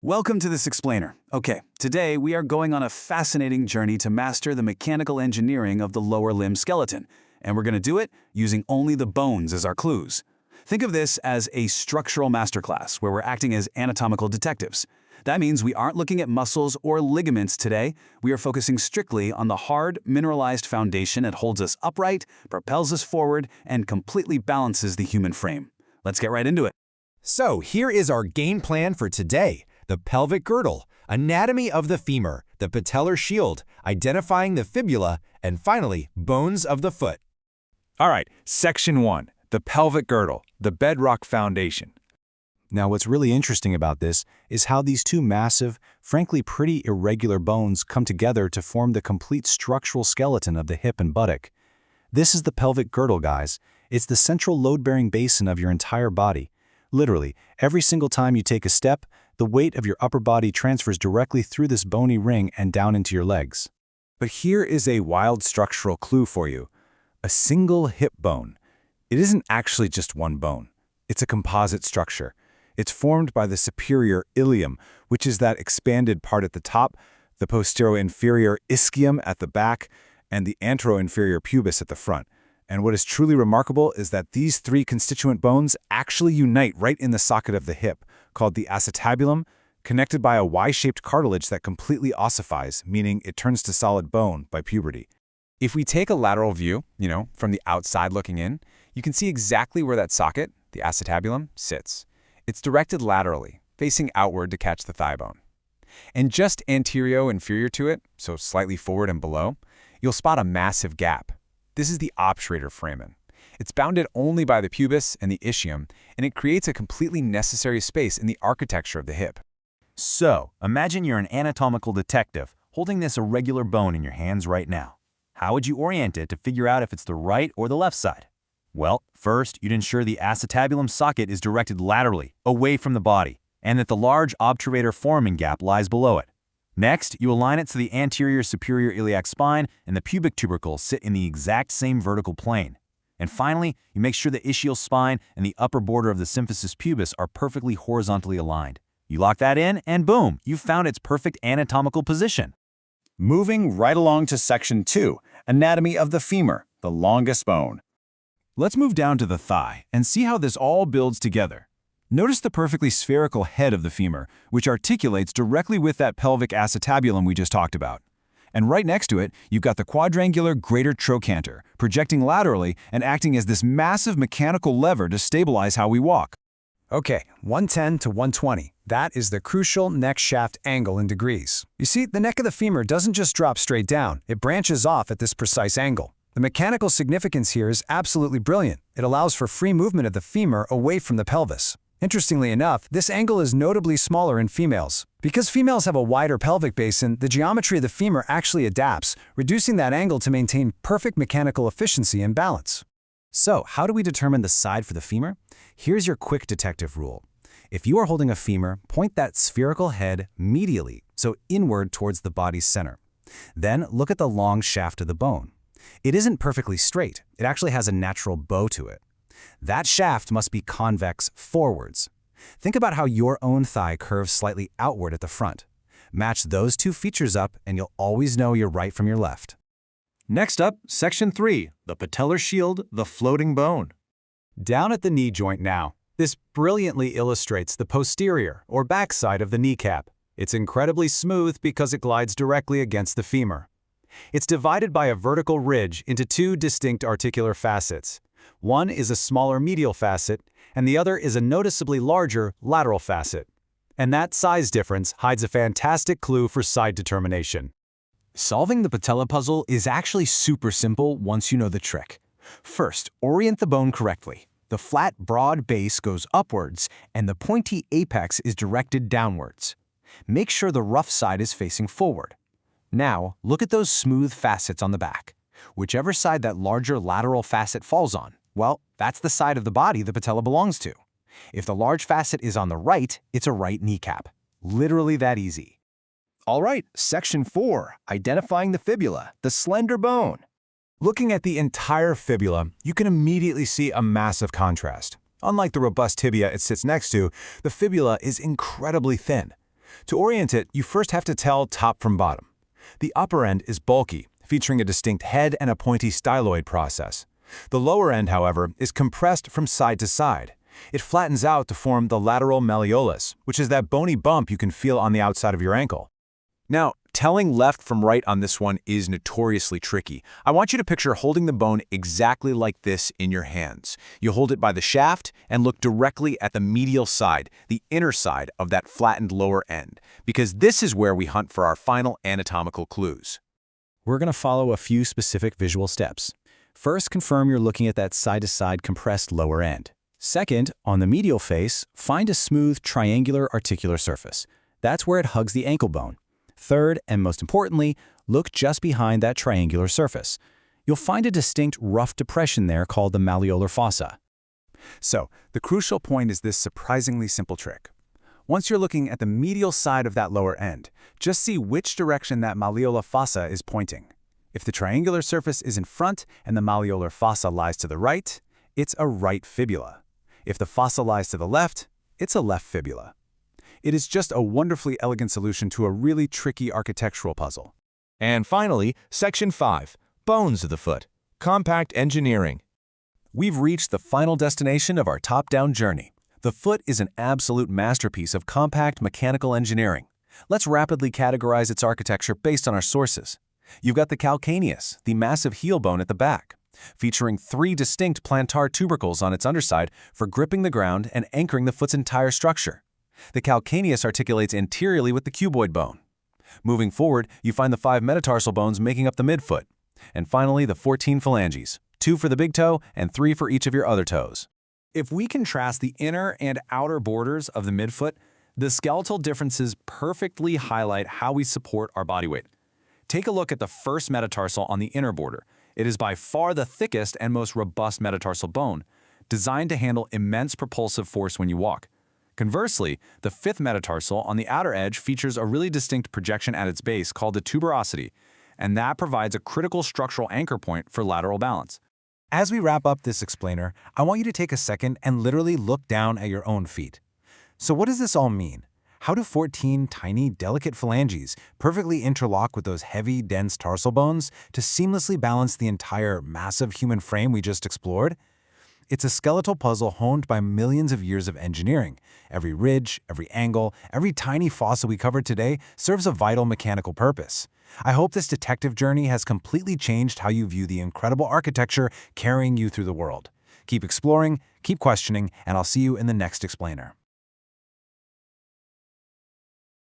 Welcome to this explainer. Okay, today we are going on a fascinating journey to master the mechanical engineering of the lower limb skeleton, and we're going to do it using only the bones as our clues. Think of this as a structural masterclass where we're acting as anatomical detectives. That means we aren't looking at muscles or ligaments today. We are focusing strictly on the hard, mineralized foundation that holds us upright, propels us forward, and completely balances the human frame. Let's get right into it. So here is our game plan for today. The pelvic girdle, anatomy of the femur, the patellar shield, identifying the fibula, and finally, bones of the foot. All right, Section 1, the pelvic girdle, the bedrock foundation. Now, what's really interesting about this is how these two massive, frankly pretty irregular bones come together to form the complete structural skeleton of the hip and buttock. This is the pelvic girdle, guys. It's the central load-bearing basin of your entire body. Literally, every single time you take a step, the weight of your upper body transfers directly through this bony ring and down into your legs. But here is a wild structural clue for you. A single hip bone. It isn't actually just one bone. It's a composite structure. It's formed by the superior ilium, which is that expanded part at the top, the posterior-inferior ischium at the back, and the antero-inferior pubis at the front. And what is truly remarkable is that these three constituent bones actually unite right in the socket of the hip, called the acetabulum, connected by a Y-shaped cartilage that completely ossifies, meaning it turns to solid bone by puberty. If we take a lateral view, from the outside looking in, you can see exactly where that socket, the acetabulum, sits. It's directed laterally, facing outward to catch the thigh bone. And just anterior-inferior to it, so slightly forward and below, you'll spot a massive gap. This is the obturator foramen. It's bounded only by the pubis and the ischium, and it creates a completely necessary space in the architecture of the hip. So, imagine you're an anatomical detective holding this irregular bone in your hands right now. How would you orient it to figure out if it's the right or the left side? Well, first, you'd ensure the acetabulum socket is directed laterally, away from the body, and that the large obturator foramen gap lies below it. Next, you align it so the anterior superior iliac spine and the pubic tubercle sit in the exact same vertical plane. And finally, you make sure the ischial spine and the upper border of the symphysis pubis are perfectly horizontally aligned. You lock that in, and boom, you've found its perfect anatomical position. Moving right along to Section 2, anatomy of the femur, the longest bone. Let's move down to the thigh and see how this all builds together. Notice the perfectly spherical head of the femur, which articulates directly with that pelvic acetabulum we just talked about. And right next to it, you've got the quadrangular greater trochanter, projecting laterally and acting as this massive mechanical lever to stabilize how we walk. Okay, 110 to 120. That is the crucial neck shaft angle in degrees. You see, the neck of the femur doesn't just drop straight down, it branches off at this precise angle. The mechanical significance here is absolutely brilliant. It allows for free movement of the femur away from the pelvis. Interestingly enough, this angle is notably smaller in females. Because females have a wider pelvic basin, the geometry of the femur actually adapts, reducing that angle to maintain perfect mechanical efficiency and balance. So, how do we determine the side for the femur? Here's your quick detective rule. If you are holding a femur, point that spherical head medially, so inward towards the body's center. Then look at the long shaft of the bone. It isn't perfectly straight. It actually has a natural bow to it. That shaft must be convex forwards. Think about how your own thigh curves slightly outward at the front. Match those two features up and you'll always know your right from your left. Next up, Section 3, the patellar shield, the floating bone. Down at the knee joint now. This brilliantly illustrates the posterior or backside of the kneecap. It's incredibly smooth because it glides directly against the femur. It's divided by a vertical ridge into two distinct articular facets. One is a smaller medial facet, and the other is a noticeably larger lateral facet. And that size difference hides a fantastic clue for side determination. Solving the patella puzzle is actually super simple once you know the trick. First, orient the bone correctly. The flat, broad base goes upwards, and the pointy apex is directed downwards. Make sure the rough side is facing forward. Now, look at those smooth facets on the back. Whichever side that larger lateral facet falls on, well, that's the side of the body the patella belongs to. If the large facet is on the right, it's a right kneecap. Literally that easy. All right, Section 4, identifying the fibula, the slender bone. Looking at the entire fibula, you can immediately see a massive contrast. Unlike the robust tibia it sits next to, the fibula is incredibly thin. To orient it, you first have to tell top from bottom. The upper end is bulky, featuring a distinct head and a pointy styloid process. The lower end, however, is compressed from side to side. It flattens out to form the lateral malleolus, which is that bony bump you can feel on the outside of your ankle. Now, telling left from right on this one is notoriously tricky. I want you to picture holding the bone exactly like this in your hands. You hold it by the shaft and look directly at the medial side, the inner side of that flattened lower end, because this is where we hunt for our final anatomical clues. We're going to follow a few specific visual steps. First, confirm you're looking at that side-to-side compressed lower end. Second, on the medial face, find a smooth triangular articular surface. That's where it hugs the ankle bone. Third, and most importantly, look just behind that triangular surface. You'll find a distinct rough depression there called the malleolar fossa. So, the crucial point is this surprisingly simple trick. Once you're looking at the medial side of that lower end, just see which direction that malleolar fossa is pointing. If the triangular surface is in front and the malleolar fossa lies to the right, it's a right fibula. If the fossa lies to the left, it's a left fibula. It is just a wonderfully elegant solution to a really tricky architectural puzzle. And finally, Section 5, Bones of the Foot, Compact Engineering. We've reached the final destination of our top-down journey. The foot is an absolute masterpiece of compact mechanical engineering. Let's rapidly categorize its architecture based on our sources. You've got the calcaneus, the massive heel bone at the back, featuring 3 distinct plantar tubercles on its underside for gripping the ground and anchoring the foot's entire structure. The calcaneus articulates anteriorly with the cuboid bone. Moving forward, you find the 5 metatarsal bones making up the midfoot. And finally, the 14 phalanges, 2 for the big toe and 3 for each of your other toes. If we contrast the inner and outer borders of the midfoot, the skeletal differences perfectly highlight how we support our body weight. Take a look at the first metatarsal on the inner border. It is by far the thickest and most robust metatarsal bone, designed to handle immense propulsive force when you walk. Conversely, the 5th metatarsal on the outer edge features a really distinct projection at its base called the tuberosity, and that provides a critical structural anchor point for lateral balance. As we wrap up this explainer, I want you to take a second and literally look down at your own feet. So what does this all mean? How do 14 tiny, delicate phalanges perfectly interlock with those heavy, dense tarsal bones to seamlessly balance the entire massive human frame we just explored? It's a skeletal puzzle honed by millions of years of engineering. Every ridge, every angle, every tiny fossa we covered today serves a vital mechanical purpose. I hope this detective journey has completely changed how you view the incredible architecture carrying you through the world. Keep exploring, keep questioning, and I'll see you in the next explainer.